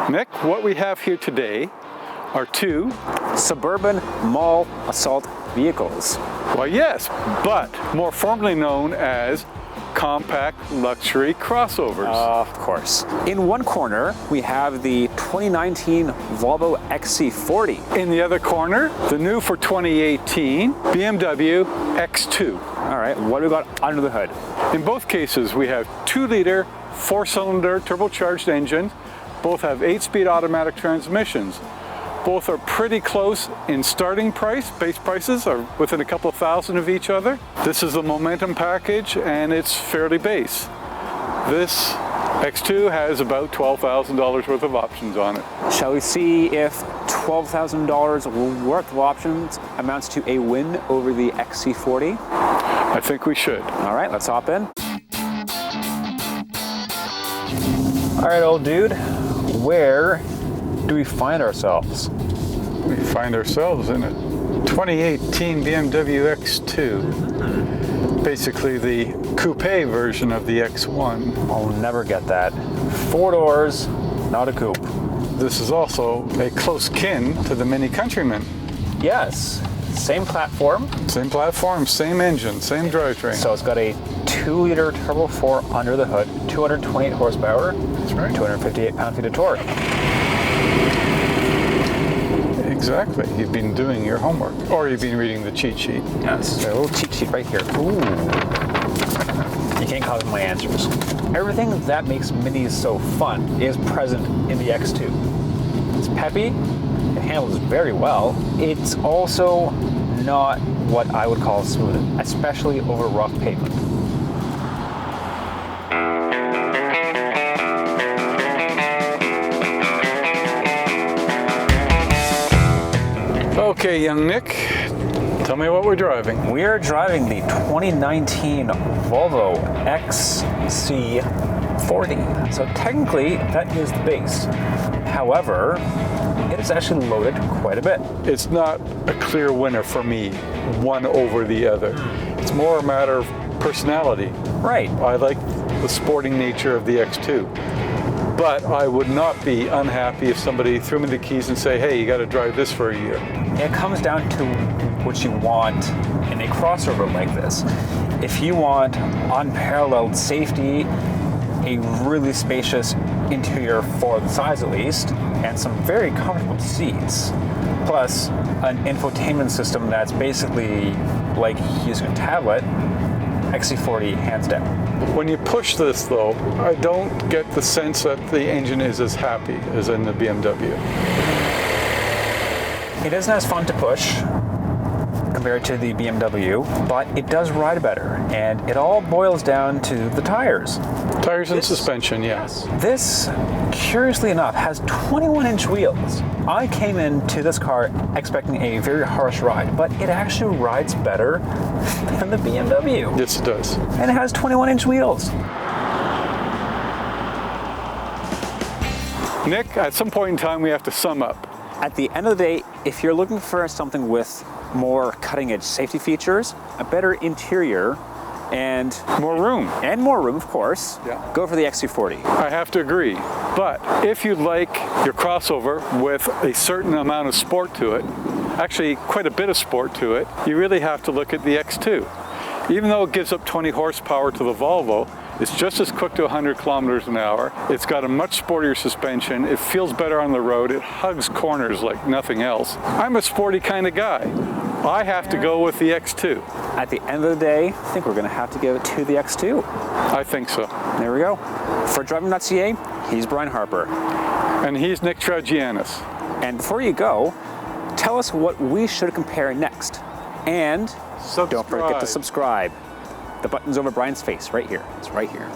Nick, what we have here today are two suburban mall assault vehicles. Well, yes, but more formally known as compact luxury crossovers. Of course. In one corner, we have the 2019 Volvo XC40. In the other corner, the new for 2018 BMW X2. All right, what do we got under the hood? In both cases, we have 2-liter, 4-cylinder turbocharged engines. Both have 8-speed automatic transmissions. Both are pretty close in starting price. Base prices are within a couple of thousand of each other. This is the Momentum package, and it's fairly base. This X2 has about $12,000 worth of options on it. Shall we see if $12,000 worth of options amounts to a win over the XC40? I think we should. All right, let's hop in. All right, old dude, where do we find ourselves? We find ourselves in a 2018 BMW X2. Basically the coupe version of the X1. I'll never get that. 4 doors, not a coupe. This is also a close kin to the Mini Countryman. Yes, same platform. Same platform, same engine, same drivetrain. So it's got a 2-liter Turbo 4 under the hood, 228 horsepower. That's right. 258 pound-feet of torque. Exactly. You've been doing your homework, or you've been reading the cheat sheet. Yes. A little cheat sheet right here. Ooh. You can't copy my answers. Everything that makes minis so fun is present in the X2. It's peppy. It handles very well. It's also not what I would call smooth, especially over rough pavement. Okay, young Nick, tell me what we're driving. We are driving the 2019 Volvo XC40. So technically, that is the base. However, it is actually loaded quite a bit. It's not a clear winner for me, one over the other. It's more a matter of personality. Right. I like the sporting nature of the X2. But I would not be unhappy if somebody threw me the keys and say, hey, you got to drive this for a year. It comes down to what you want in a crossover like this. If you want unparalleled safety, a really spacious interior for the size at least, and some very comfortable seats, plus an infotainment system that's basically like using a tablet, XC40 hands down. When you push this though, I don't get the sense that the engine is as happy as in the BMW. It isn't as fun to push compared to the BMW, but it does ride better, and it all boils down to the tires. Tires and suspension, yes. This, curiously enough, has 21-inch wheels. I came into this car expecting a very harsh ride, but it actually rides better than the BMW. Yes, it does. And it has 21-inch wheels. Nick, at some point in time, we have to sum up. At the end of the day, if you're looking for something with more cutting-edge safety features, a better interior, and more room, of course, go for the XC40. I have to agree. But if you like your crossover with a certain amount of sport to it, actually quite a bit of sport to it, you really have to look at the X2. Even though it gives up 20 horsepower to the Volvo, it's just as quick to 100 kilometers an hour. It's got a much sportier suspension. It feels better on the road. It hugs corners like nothing else. I'm a sporty kind of guy. I have to go with the X2. At the end of the day, I think we're going to have to give it to the X2. I think so. There we go. For Driving.ca, he's Brian Harper. And he's Nick Tragianis. And before you go, tell us what we should compare next. And don't forget to subscribe. The button's over Brian's face right here. It's right here.